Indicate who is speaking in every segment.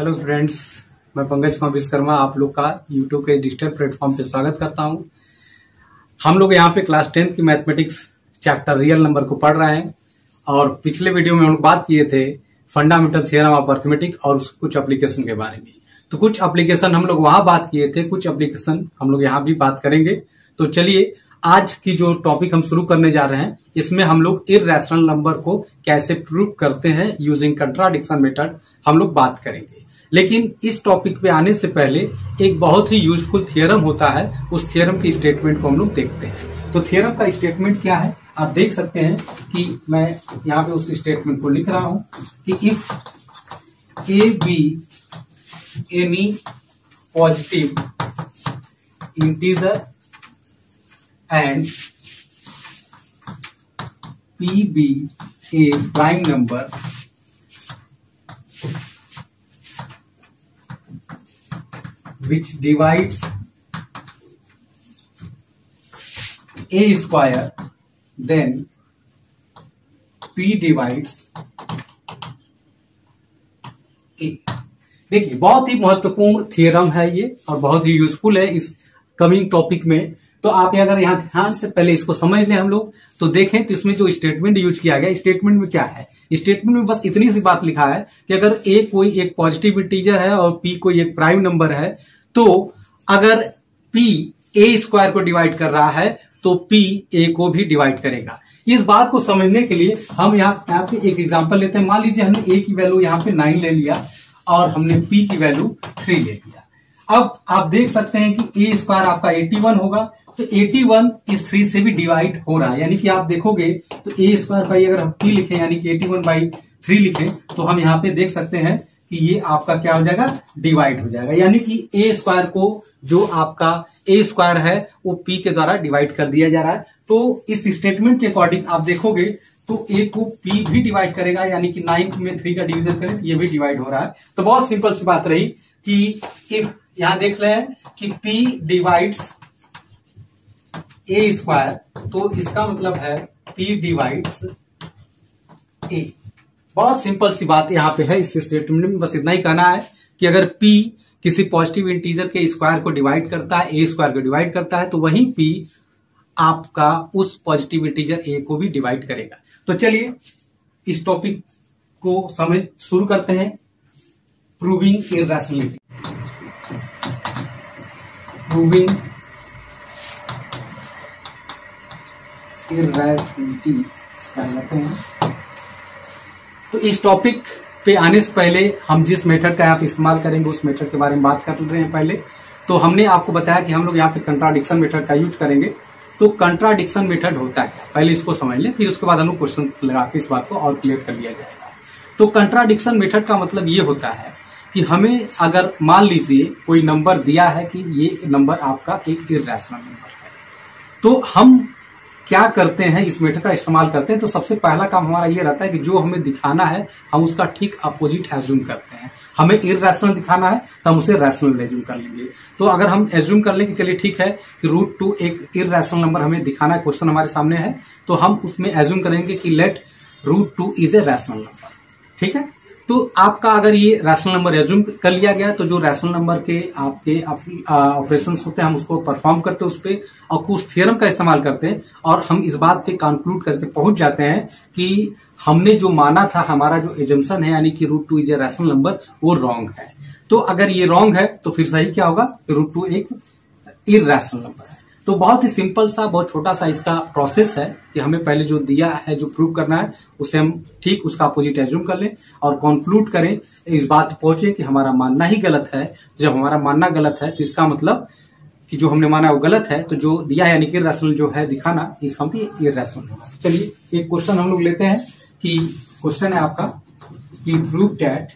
Speaker 1: Hello friends, मैं पंकज कुमार विश्वकर्मा आप लोग का यूट्यूब के डिजिटल प्लेटफॉर्म पे स्वागत करता हूं। हम लोग यहाँ पे क्लास 10 की मैथमेटिक्स चैप्टर रियल नंबर को पढ़ रहे हैं और पिछले वीडियो में हम लोग बात किए थे फंडामेंटल थ्योरम ऑफ अर्थमेटिक और कुछ एप्लीकेशन के बारे में। तो कुछ एप्लीकेशन हम लोग वहां बात किए थे, कुछ एप्लीकेशन हम लोग यहाँ भी बात करेंगे। तो चलिए आज की जो टॉपिक हम शुरू करने जा रहे हैं, इसमें हम लोग इर्रेशनल नंबर को कैसे प्रूव करते हैं यूजिंग कंट्राडिक्शन मेथड हम लोग बात करेंगे। लेकिन इस टॉपिक पे आने से पहले एक बहुत ही यूजफुल थियरम होता है, उस थियरम की स्टेटमेंट को हम लोग देखते हैं। तो थियरम का स्टेटमेंट क्या है आप देख सकते हैं कि मैं यहाँ पे उस स्टेटमेंट को लिख रहा हूं कि if a be any positive integer and p be a prime number which divides a square, then p divides a। देखिए बहुत ही महत्वपूर्ण थियरम है ये और बहुत ही यूजफुल है इस कमिंग टॉपिक में। तो आप अगर यहाँ ध्यान से पहले इसको समझ लें हम लोग तो देखें तो इसमें जो स्टेटमेंट यूज किया गया, स्टेटमेंट में क्या है, स्टेटमेंट में बस इतनी सी बात लिखा है कि अगर ए कोई एक पॉजिटिव इंटीजर है और पी कोई एक प्राइम नंबर है, तो अगर p a स्क्वायर को डिवाइड कर रहा है तो p a को भी डिवाइड करेगा। इस बात को समझने के लिए हम यहाँ पे एक एग्जांपल लेते हैं। मान लीजिए हमने a की वैल्यू यहाँ पे 9 ले लिया और हमने p की वैल्यू 3 ले लिया। अब आप देख सकते हैं कि a स्क्वायर आपका 81 होगा, तो 81 इस 3 से भी डिवाइड हो रहा है, यानी कि आप देखोगे तो a स्क्वायर बाई अगर हम p लिखें यानी कि 81/3 लिखें तो हम यहाँ पे देख सकते हैं कि ये आपका क्या हो जाएगा, डिवाइड हो जाएगा। यानी कि a स्क्वायर को जो आपका a स्क्वायर है वो p के द्वारा डिवाइड कर दिया जा रहा है। तो इस स्टेटमेंट के अकॉर्डिंग आप देखोगे तो a को p भी डिवाइड करेगा, यानी कि 9 में 3 का डिवीजन करें तो ये भी डिवाइड हो रहा है। तो बहुत सिंपल सी बात रही कि इफ यहां देख रहे हैं कि p डिवाइड्स a स्क्वायर, तो इसका मतलब है p डिवाइड्स a। बहुत सिंपल सी बात यहाँ पे है इस स्टेटमेंट में, बस इतना ही कहना है कि अगर p किसी पॉजिटिव इंटीजर के स्क्वायर को डिवाइड करता है, a स्क्वायर को डिवाइड करता है, तो वहीं p आपका उस पॉजिटिव इंटीजर a को भी डिवाइड करेगा। तो चलिए इस टॉपिक को समझ शुरू करते हैं। प्रूविंग इर्रेशनलिटी, प्रूविंग इर्रेशनलिटी कहते हैं। तो इस टॉपिक पे आने से पहले हम जिस मेथड का आप इस्तेमाल करेंगे उस मेथड के बारे में बात कर रहे हैं। पहले तो हमने आपको बताया कि हम लोग यहाँ पे कंट्राडिक्शन मेथड का यूज करेंगे। तो कंट्राडिक्शन मेथड होता है, पहले इसको समझ लें, फिर उसके बाद हम लोग क्वेश्चन लगा के इस बात को और क्लियर कर लिया जाएगा। तो कंट्राडिक्शन मेथड का मतलब ये होता है कि हमें अगर मान लीजिए कोई नंबर दिया है कि ये नंबर आपका एक इर्रेशनल नंबर है, तो हम क्या करते हैं, इस मेथड का इस्तेमाल करते हैं। तो सबसे पहला काम हमारा ये रहता है कि जो हमें दिखाना है हम उसका ठीक अपोजिट एज्यूम करते हैं। हमें इर्रेशनल दिखाना है तो हम उसे रैशनल एज्यूम कर लेंगे। तो अगर हम एज्यूम कर लें कि चलिए ठीक है कि √2 एक इर्रेशनल नंबर हमें दिखाना है, क्वेश्चन हमारे सामने है, तो हम उसमें एज्यूम करेंगे कि let √2 is a rational number. ठीक है, तो आपका अगर ये रैशनल नंबर एज्यूम कर लिया गया तो जो रैशनल नंबर के आपके ऑपरेशंस होते हैं हम उसको परफॉर्म करते हैं उस पर और कुछ थियरम का इस्तेमाल करते हैं और हम इस बात पे कंक्लूड करके पहुंच जाते हैं कि हमने जो माना था, हमारा जो एजम्पशन है यानी कि √2 इज ए रैशनल नंबर, वो रॉन्ग है। तो अगर ये रॉन्ग है तो फिर सही क्या होगा, √2 एक इर्रेशनल नंबर है। तो बहुत ही सिंपल सा, बहुत छोटा सा इसका प्रोसेस है कि हमें पहले जो दिया है, जो प्रूव करना है, उसे हम ठीक उसका अपोजिट एज्यूम कर लें और कंक्लूड करें, इस बात पे पहुंचे कि हमारा मानना ही गलत है। जब हमारा मानना गलत है तो इसका मतलब कि जो हमने माना वो गलत है, तो जो दिया है यानी कि इर्रेशनल जो है दिखाना, इसका मतलब इर्रेशनल है। चलिए एक क्वेश्चन हम लोग लेते हैं कि क्वेश्चन है आपका कि prove that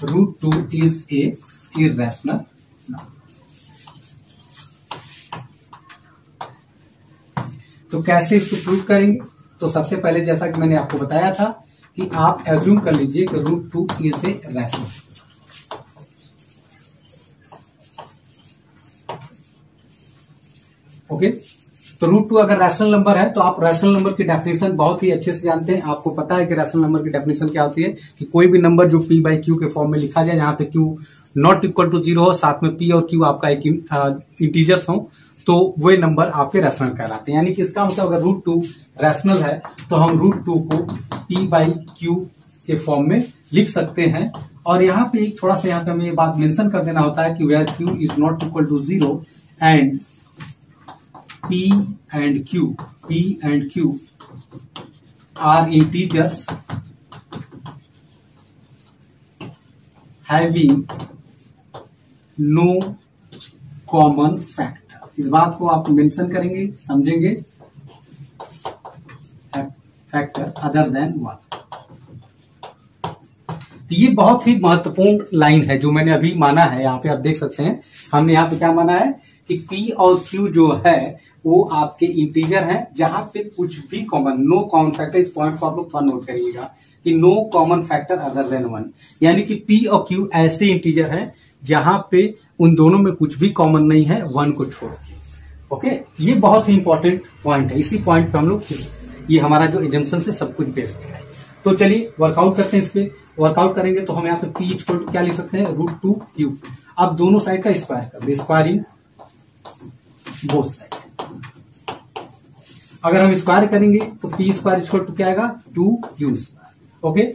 Speaker 1: √2 is A irrational number. तो कैसे इसको प्रूव करेंगे, तो सबसे पहले जैसा कि मैंने आपको बताया था कि आप एज्यूम कर लीजिए कि √2 इज ए रैशनल। ओके, तो √2 अगर रैशनल नंबर है तो आप रैशनल नंबर की डेफिनेशन बहुत ही अच्छे से जानते हैं। आपको पता है कि रैशनल नंबर की डेफिनेशन क्या होती है कि कोई भी नंबर जो p/q के फॉर्म में लिखा जाए, जहां पे q नॉट इक्वल टू 0 हो, साथ में p और q आपका एक इंटीजर्स हो, तो वे नंबर आपके रैशनल कहलाते हैं। यानी कि इसका मतलब अगर √2 रैशनल है तो हम √2 को p/q के फॉर्म में लिख सकते हैं। और यहाँ पे एक थोड़ा सा यहाँ पे हमें ये बात मेंशन कर देना होता है कि where q is not equal to 0 and p and q are integers having no common factor। इस बात को आप मेंशन करेंगे, समझेंगे, फैक्टर अदर देन 1। तो ये बहुत ही महत्वपूर्ण लाइन है जो मैंने अभी माना है। यहाँ पे आप देख सकते हैं हमने यहाँ पे क्या माना है कि p और q जो है वो आपके इंटीजर हैं जहां पे कुछ भी कॉमन, नो कॉमन फैक्टर। इस पॉइंट को आप लोग थोड़ा नोट करिएगा कि no common factor other than 1, यानी कि p और q ऐसे इंटीजर हैं जहां पे उन दोनों में कुछ भी कॉमन नहीं है 1 को छोड़ के। ओके, ये बहुत ही इंपॉर्टेंट पॉइंट है। इसी पॉइंट पे हम लोग, ये हमारा जो एजम्पशन से सब कुछ बेस्ड है। तो चलिए वर्कआउट करते हैं। इस पे वर्कआउट करेंगे तो हम यहाँ पे p इक्वल टू क्या लिख सकते हैं, √2q। अब दोनों साइड का स्क्वायर कर दे, स्क्वायर इन बोथ साइड। अगर हम स्क्वायर करेंगे तो p स्क्वायर इक्वल टू क्या आएगा, 2q square. Okay,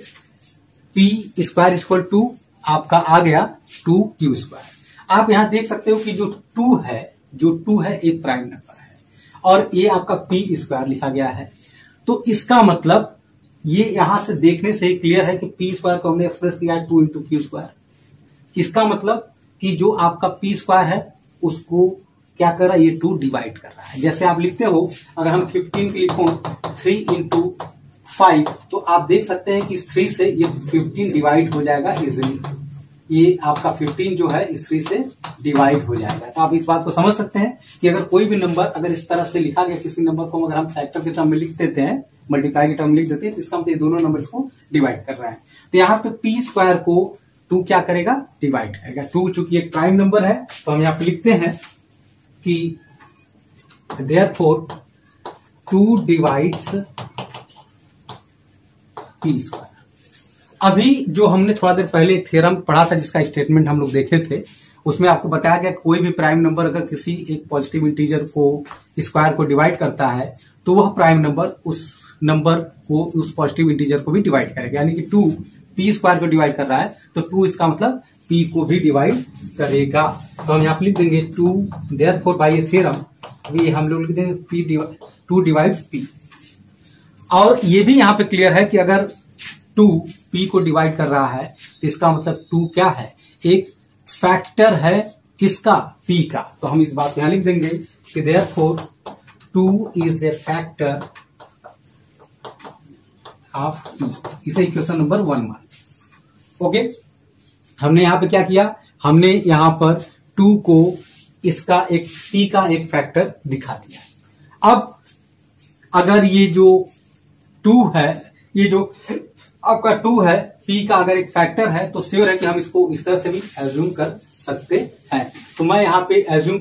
Speaker 1: p square equal to आपका आ गया 2q स्क्वायर। आप यहां देख सकते हो कि जो 2 है एक प्राइम नंबर है और ये आपका p स्क्वायर लिखा गया है। तो इसका मतलब ये यहां से देखने से क्लियर है कि p स्क्वायर को हमने एक्सप्रेस किया है 2 × q स्क्वायर। इसका मतलब कि जो आपका p स्क्वायर है उसको क्या कर रहा है, ये 2 डिवाइड कर रहा है। जैसे आप लिखते हो, अगर हम 15 के लिखो 3 × 5, तो आप देख सकते हैं कि इस 3 से ये 15 डिवाइड हो जाएगा इजिली। ये आपका 15 जो है इस 3 से डिवाइड हो जाएगा। तो आप इस बात को समझ सकते हैं कि अगर कोई भी नंबर अगर इस तरह से लिखा गया, किसी नंबर को अगर हम फैक्टर के टर्म में लिख देते हैं, मल्टीप्लाई के टर्म में लिख देते हैं, तो इसका मतलब ये दोनों नंबर्स को डिवाइड कर रहा है। तो यहाँ पे p स्क्वायर को 2 क्या करेगा, डिवाइड करेगा। 2 चूंकि एक प्राइम नंबर है तो हम यहाँ पे लिखते हैं कि देयरफॉर 2 डिवाइड्स p स्क्वायर। अभी जो हमने थोड़ा देर पहले थ्योरम पढ़ा था जिसका स्टेटमेंट हम लोग देखे थे, उसमें आपको बताया गया कोई भी प्राइम नंबर अगर किसी एक पॉजिटिव इंटीजर को स्क्वायर को डिवाइड करता है तो वह प्राइम नंबर उस नंबर को, उस पॉजिटिव इंटीजर को भी डिवाइड करेगा। यानी कि 2 p स्क्वायर को डिवाइड कर रहा है तो 2 इसका मतलब p को भी डिवाइड करेगा। तो हम यहाँ पे लिख देंगे 2, देयरफॉर बाय ए थ्योरम अभी हम लोग लिख देंगे 2 डिवाइड्स p। और ये भी यहाँ पे क्लियर है कि अगर 2 p को डिवाइड कर रहा है तो इसका मतलब 2 क्या है, एक फैक्टर है किसका, p का। तो हम इस बात को यहां लिख देंगे कि therefore 2 is A factor of p। इसे इक्वेशन नंबर 1 मान। ओके, हमने यहां पे क्या किया, हमने यहां पर 2 को इसका एक p का एक फैक्टर दिखा दिया। अब अगर ये जो 2 है, ये जो आपका 2 है, p का अगर एक फैक्टर है तो श्योर है कि हम इसको इस तरह से भी एज्यूम कर सकते हैं। तो मैं यहां पे assume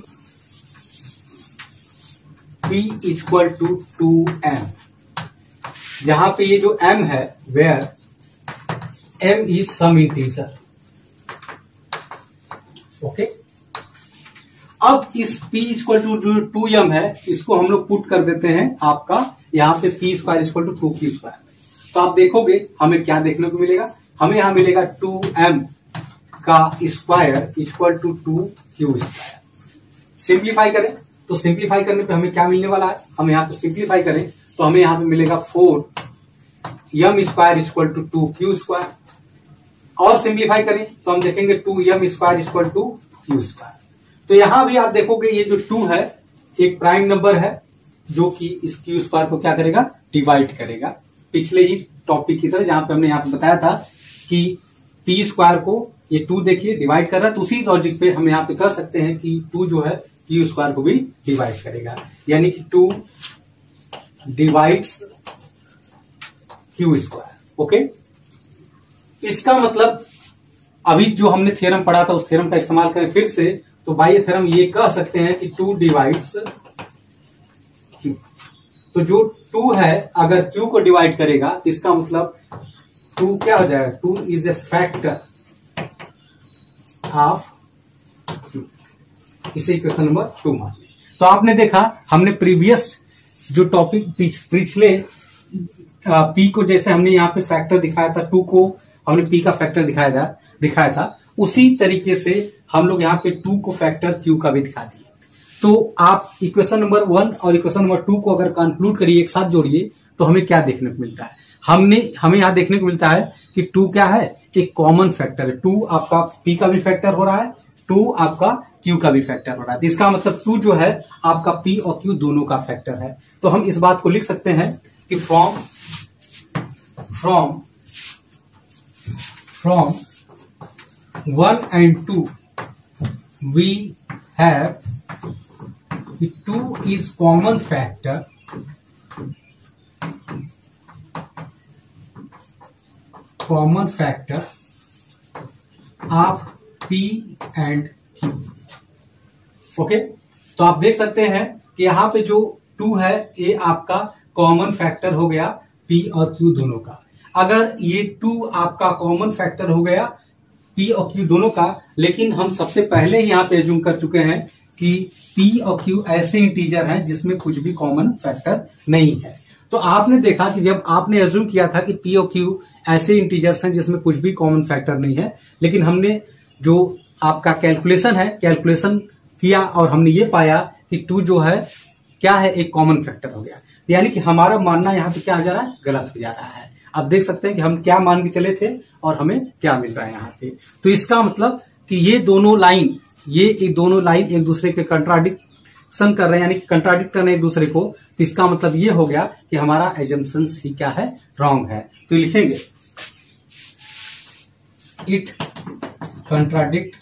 Speaker 1: p equal to 2m, जहां पे ये जो m है where m is some integer. Okay, अब इस p इक्वल टू जो 2m है इसको हम लोग पुट कर देते हैं आपका यहाँ पे p square equal to 2q square. तो आप देखोगे हमें क्या देखने को मिलेगा, हमें यहां मिलेगा 2m का square equal to 2q square. Simplify करें तो सिंप्लीफाई करने पे हमें क्या मिलने वाला है, हम यहाँ पे सिंप्लीफाई करें तो हमें यहाँ पे मिलेगा 4m square equal to 2q square. और सिंप्लीफाई करें तो हम देखेंगे 2m square equal to q square. तो यहां भी आप देखोगे ये जो 2 है एक प्राइम नंबर है जो कि इस q स्क्वायर को क्या करेगा, डिवाइड करेगा। पिछले ही टॉपिक की तरह जहां पे हमने यहाँ पे बताया था कि p स्क्वायर को ये 2 देखिए डिवाइड कर रहा है, तो उसी लॉजिक पे हम यहाँ पे कर सकते हैं कि 2 जो है q स्क्वायर को भी डिवाइड करेगा। यानी कि 2 डिवाइड्स q स्क्वायर। ओके, इसका मतलब अभी जो हमने थ्योरम पढ़ा था उस थ्योरम का इस्तेमाल करें फिर से, तो बाय थ्योरम ये कह सकते हैं कि 2 डिवाइड्स तो जो 2 है अगर Q को डिवाइड करेगा तो इसका मतलब 2 क्या हो जाएगा, 2 is A factor of Q। इसे इक्वेशन नंबर 2 मान लें। तो आपने देखा हमने प्रीवियस जो टॉपिक पिछले P को जैसे हमने यहाँ पे फैक्टर दिखाया था, 2 को हमने P का फैक्टर दिखाया था, उसी तरीके से हम लोग यहाँ पे 2 को फैक्टर Q का भी दिखा दिए। तो आप इक्वेशन नंबर 1 और इक्वेशन नंबर 2 को अगर कंक्लूड करिए, एक साथ जोड़िए, तो हमें क्या देखने को मिलता है, हमें यहाँ देखने को मिलता है कि 2 क्या है, एक कॉमन फैक्टर है। 2 आपका P का भी फैक्टर हो रहा है, 2 आपका Q का भी फैक्टर हो रहा है। इसका मतलब 2 जो है आपका P और Q दोनों का फैक्टर है। तो हम इस बात को लिख सकते हैं कि from 1 and 2 we have 2 is common factor of P and Q। Okay, तो आप देख सकते हैं कि यहाँ पे जो 2 है ये आपका कॉमन फैक्टर हो गया P और Q दोनों का। अगर ये 2 आपका कॉमन फैक्टर हो गया P और Q दोनों का, लेकिन हम सबसे पहले ही यहाँ पे एज्यूम कर चुके हैं कि P और Q ऐसे इंटीजर हैं जिसमें कुछ भी कॉमन फैक्टर नहीं है। तो आपने देखा कि जब आपने एज्यूम किया था कि P और Q ऐसे इंटीजर्स हैं जिसमें कुछ भी कॉमन फैक्टर नहीं है, लेकिन हमने जो आपका कैलकुलेशन किया और हमने ये पाया कि 2 जो है क्या है, एक कॉमन फैक्टर हो गया। यानी कि हमारा मानना यहाँ पे क्या हो जा रहा है, गलत हो जा रहा है। आप देख सकते हैं कि हम क्या मान के चले थे और हमें क्या मिल रहा है यहाँ पे। तो इसका मतलब कि ये दोनों लाइन एक दूसरे के कंट्राडिक्शन कर रहे हैं, यानी कि कंट्राडिक्ट कर रहे हैं एक दूसरे को। तो इसका मतलब ये हो गया कि हमारा एजम्पशंस ही क्या है, रॉन्ग है। तो लिखेंगे it contradict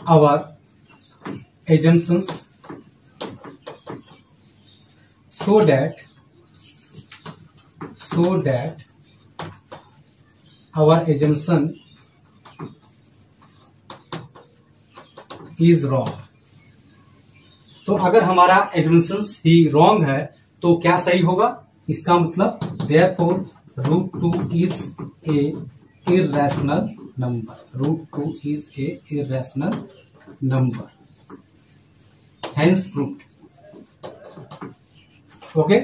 Speaker 1: our assumptions so that our assumption is wrong। तो अगर हमारा assumptions ही wrong है तो क्या सही होगा, इसका मतलब therefore √2 is a irrational number। √2 is a irrational number, hence proved। Okay,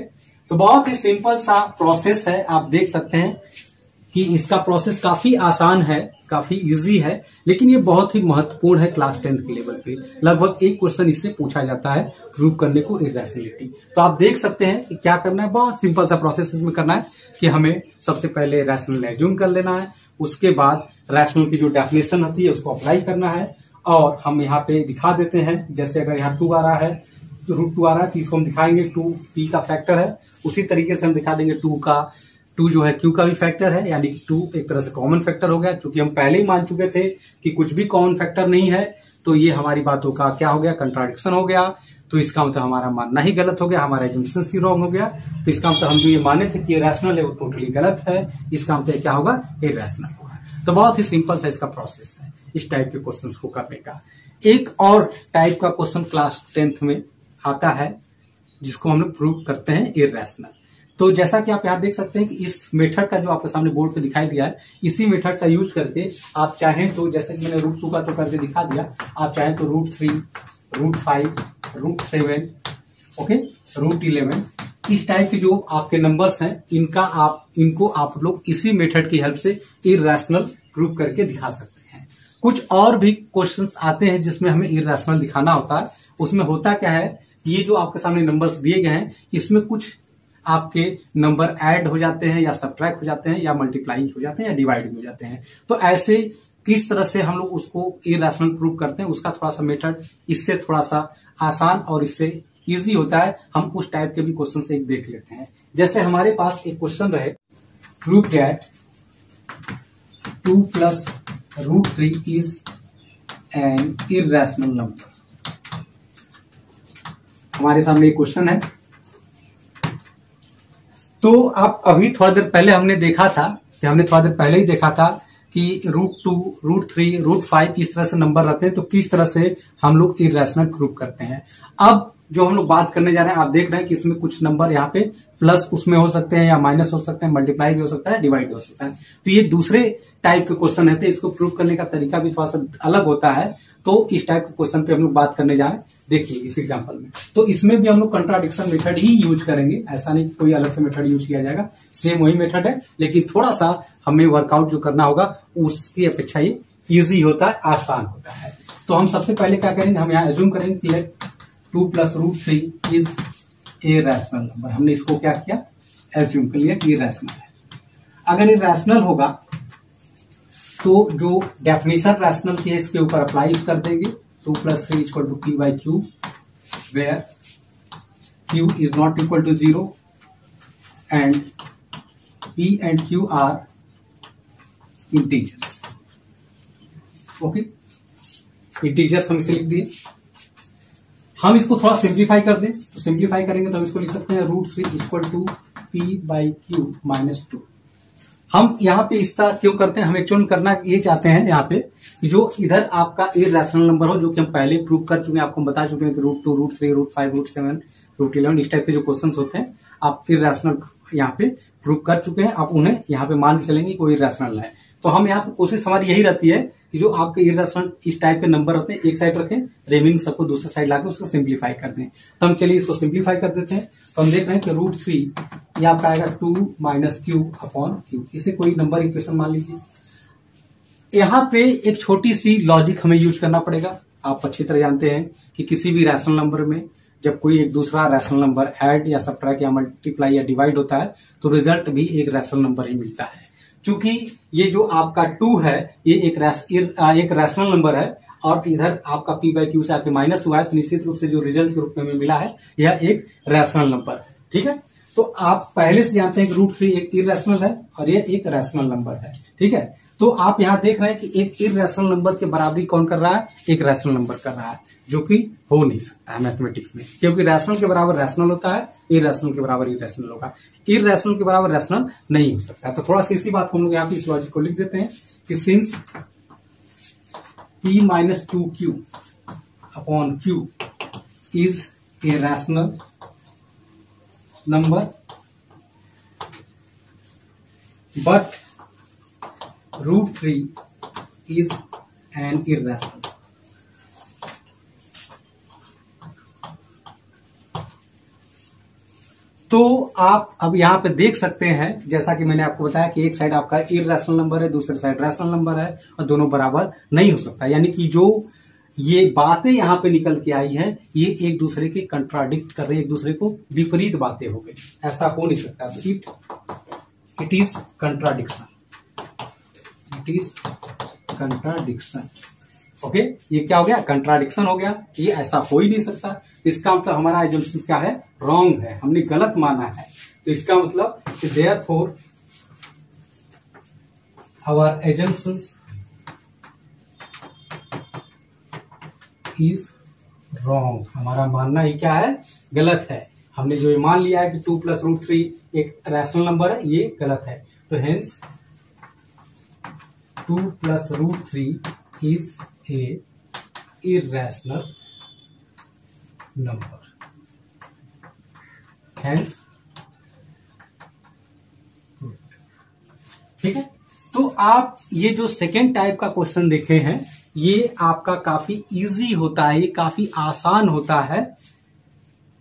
Speaker 1: तो बहुत ही सिंपल सा प्रोसेस है। आप देख सकते हैं कि इसका प्रोसेस काफी आसान है, काफी इजी है, लेकिन ये बहुत ही महत्वपूर्ण है। क्लास 10th के लेवल पे लगभग एक क्वेश्चन इससे पूछा जाता है, प्रूव करने को इरैशनैलिटी। तो आप देख सकते हैं कि क्या करना है, बहुत सिंपल सा प्रोसेस इसमें करना है कि हमें सबसे पहले रैशनल एज्यूम कर लेना है, उसके बाद रैशनल की जो डेफिनेशन होती है उसको अप्लाई करना है। और हम यहाँ पे दिखा देते हैं, जैसे अगर यहाँ 2 आ रहा है तो √2 आ रहा है, तो इसको हम दिखाएंगे 2 P का फैक्टर है। उसी तरीके से हम दिखा देंगे 2 जो है Q का भी फैक्टर है, यानी कि 2 एक तरह से कॉमन फैक्टर हो गया। क्योंकि हम पहले ही मान चुके थे कि कुछ भी कॉमन फैक्टर नहीं है, तो ये हमारी बातों का क्या हो गया, कंट्राडिक्शन हो गया। तो इसका मतलब हमारा मानना ही गलत हो गया, हमारा एजम्पशन ही रॉन्ग हो गया। तो इसका मतलब हम जो ये माने थे कि रैशनल है वो टोटली गलत है। इसका मतलब क्या होगा, इरैशनल होगा। तो बहुत ही सिंपल सा इसका प्रोसेस है इस टाइप के क्वेश्चंस को करने का। एक और टाइप का क्वेश्चन क्लास 10th में आता है जिसको हम लोग प्रूव करते हैं इरैशनल। तो जैसा कि आप यहाँ देख सकते हैं कि इस मेथड का जो आपके सामने बोर्ड पे दिखाई दिया है, इसी मेथड का यूज करके आप चाहें तो, जैसे कि मैंने √2 का तो करके दिखा दिया, आप चाहें तो √3, √5, √7, ओके, √11 इस टाइप के जो आपके नंबर्स हैं इनको आप लोग इसी मेथड की हेल्प से इरैशनल प्रूव करके दिखा सकते हैं। कुछ और भी क्वेश्चंस आते हैं जिसमें हमें इरैशनल दिखाना होता है। उसमें होता क्या है, ये जो आपके सामने नंबर्स दिए गए हैं इसमें कुछ आपके नंबर ऐड हो जाते हैं या सब्ट्रैक्ट हो जाते हैं या मल्टीप्लाई हो जाते हैं या डिवाइड हो जाते हैं। तो ऐसे किस तरह से हम लोग उसको इरैशनल प्रूव करते हैं, उसका थोड़ा सा मेथड इससे थोड़ा सा आसान और इससे इजी होता है। हम उस टाइप के भी क्वेश्चन से एक देख लेते हैं। जैसे हमारे पास एक क्वेश्चन रहे, prove that 2 + √3 is an irrational number. हमारे सामने एक क्वेश्चन है। तो आप अभी थोड़ा देर पहले हमने देखा था कि √2, √3, √5 इस तरह से नंबर रहते हैं, तो किस तरह से हम लोग इरैशनल प्रूव करते हैं। अब जो हम लोग बात करने जा रहे हैं, आप देख रहे हैं कि इसमें कुछ नंबर यहाँ पे प्लस उसमें हो सकते हैं या माइनस हो सकते हैं, मल्टीप्लाई भी हो सकता है, डिवाइड भी हो सकता है। तो ये दूसरे टाइप के क्वेश्चन है, तो इसको प्रूव करने का तरीका भी थोड़ा सा अलग होता है। तो इस टाइप के क्वेश्चन पे हम लोग बात करने जा रहे हैं। देखिए इस एग्जांपल में तो इसमें भी हम लोग कंट्राडिक्शन मेथड ही यूज करेंगे, ऐसा नहीं कि कोई अलग से मेथड यूज किया जाएगा, सेम वही मेथड है, लेकिन थोड़ा सा हमें वर्कआउट जो करना होगा उसकी अपेक्षा ये इजी होता है, आसान होता है। तो हम सबसे पहले क्या करेंगे, हम यहाँ एज्यूम करेंगे कि let 2 + √3 is a rational number. हमने इसको क्या किया, एज्यूम कर लिया कि ये रैशनल है। अगर ये रैशनल होगा तो जो डेफिनेशन रैशनल की है इसके ऊपर अप्लाई कर देंगे। 2 + 3 = p/q where q is not equal to 0 and p and q are integers. Okay, integers हम इसे लिख दिए। हम इसको थोड़ा सिंप्लीफाई कर दें, तो सिंप्लीफाई करेंगे तो हम इसको लिख सकते हैं √3 = p/q - 2। हम यहाँ पे इस तरह क्यों करते हैं, हम एक्चुअली करना ये चाहते हैं यहाँ पे कि जो इधर आपका इर्रेशनल नंबर हो, जो कि हम पहले प्रूव कर चुके हैं, आपको हम बता चुके हैं कि √2, √3, √5, √7, √11 इस टाइप के जो क्वेश्चंस होते हैं आप इर्रेशनल यहाँ पे प्रूव कर चुके हैं। आप उन्हें यहाँ पे मान के चलेंगे कोई इर्रेशनल है। तो हम यहाँ पे कोशिश हमारी यही रहती है कि जो आपके इर्रेशनल इस टाइप के नंबर होते हैं एक साइड रखें, रिमेनिंग सबको दूसरे साइड लाके उसको सिंप्लीफाई कर दें। तो हम चलिए इसको सिंप्लीफाई कर देते हैं। तो हम देख रहे हैं कि √3 ये आपका आएगा 2 - q/q। इसे कोई नंबर इक्वेशन मान लीजिए। यहाँ पे एक छोटी सी लॉजिक हमें यूज करना पड़ेगा। आप अच्छी तरह जानते हैं कि किसी भी रैशनल नंबर में जब कोई एक दूसरा रैशनल नंबर ऐड या सब्ट्रैक्ट या मल्टीप्लाई या डिवाइड होता है तो रिजल्ट भी एक रैशनल नंबर ही मिलता है। चूंकि ये जो आपका 2 है ये एक रैशनल नंबर है और इधर आपका p/q से आके माइनस हुआ है, तो निश्चित रूप से जो रिजल्ट के रूप में मिला है यह एक रैशनल नंबर है। ठीक है, तो आप पहले से जानते हैं कि √3 एक इर्रेशनल है और ये एक रैशनल नंबर है। ठीक है, तो आप यहाँ देख रहे हैं कि एक इर्रेशनल नंबर के बराबरी कौन कर रहा है, एक रैशनल नंबर कर रहा है, जो कि हो नहीं सकता है मैथमेटिक्स में, क्योंकि रैशनल के बराबर रैशनल होता है, इर्रेशनल के बराबर इर्रेशनल होगा, इर्रेशनल के बराबर रैशनल नहीं हो सकता। तो थोड़ा सी इसी बात को हम लोग यहाँ पे इस लॉजिक को लिख देते हैं कि since p - 2q/q is a rational number but √3 is an irrational। तो आप अब यहाँ पे देख सकते हैं, जैसा कि मैंने आपको बताया कि एक साइड आपका इर्रेशनल नंबर है, दूसरे साइड रैशनल नंबर है और दोनों बराबर नहीं हो सकता। यानी कि जो ये बातें यहाँ पे निकल के आई हैं ये एक दूसरे के कंट्राडिक्ट कर रहे हैं, एक दूसरे को विपरीत बातें हो गई, ऐसा हो नहीं सकता। तो it is contradiction, it is contradiction. Okay, ये क्या हो गया, कंट्राडिक्शन हो गया, ये ऐसा हो ही नहीं सकता। इसका मतलब हमारा एजम्पशन क्या है, रॉन्ग है, हमने गलत माना है। तो इसका मतलब therefore our assumptions is wrong, हमारा मानना ही क्या है, गलत है। हमने जो ये मान लिया है कि 2 + √3 एक रैशनल नंबर है, ये गलत है। तो hence 2 + √3 is A irrational number, hence ठीक है। तो आप ये जो सेकेंड टाइप का क्वेश्चन देखे हैं ये आपका काफी इजी होता है, ये काफी आसान होता है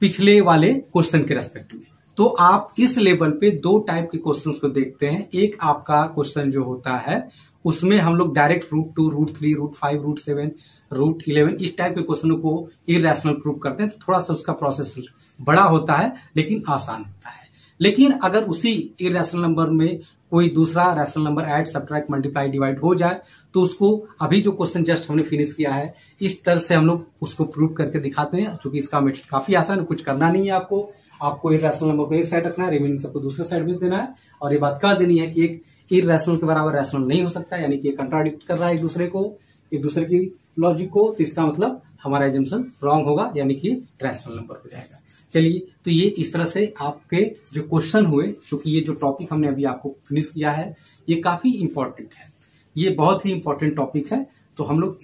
Speaker 1: पिछले वाले क्वेश्चन के रेस्पेक्ट में। तो आप इस लेवल पे दो टाइप के क्वेश्चंस को देखते हैं। एक आपका क्वेश्चन जो होता है उसमें हम लोग डायरेक्ट √2, √3, √5, √7, √11 इस टाइप के क्वेश्चनों को इरैशनल प्रूव करते हैं, तो थोड़ा सा उसका प्रोसेस बड़ा होता है लेकिन आसान होता है। लेकिन अगर उसी इरैशनल नंबर में कोई दूसरा rational number add, subtract, multiply, divide हो जाए तो उसको अभी जो क्वेश्चन जस्ट हमने फिनिश किया है इस तरह से हम लोग उसको प्रूव करके दिखाते हैं। क्योंकि इसका मेथड काफी आसान है, कुछ करना नहीं है आपको इरैशनल नंबर को एक साइड रखना है, रिमेनिंग सबको दूसरे साइड भेज देना है और ये बात कह देनी है कि एक इरैशनल के बराबर रैशनल नहीं हो सकता, यानी कि ये कंट्राडिक्ट कर रहा है एक दूसरे की लॉजिक को। तो इसका मतलब हमारा एजम्पशन रॉन्ग होगा, यानी कि रैशनल नंबर हो जाएगा। चलिए, तो ये इस तरह से आपके जो क्वेश्चन हुए, क्योंकि ये जो टॉपिक हमने अभी आपको फिनिश किया है ये काफी इंपॉर्टेंट है, ये बहुत ही इंपॉर्टेंट टॉपिक है। तो हम लोग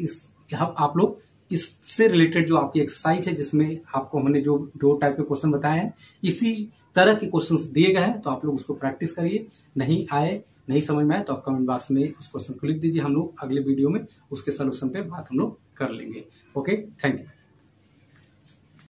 Speaker 1: आप लोग इससे रिलेटेड जो आपकी एक्सरसाइज है, जिसमें आपको हमने जो 2 टाइप के क्वेश्चन बताए हैं, इसी तरह के क्वेश्चंस दिए गए हैं, तो आप लोग उसको प्रैक्टिस करिए। नहीं समझ में आए तो आप कमेंट बॉक्स में उस क्वेश्चन को लिख दीजिए। हम लोग अगले वीडियो में उसके सोल्यूशन पे बात हम लोग कर लेंगे। Okay, thank you.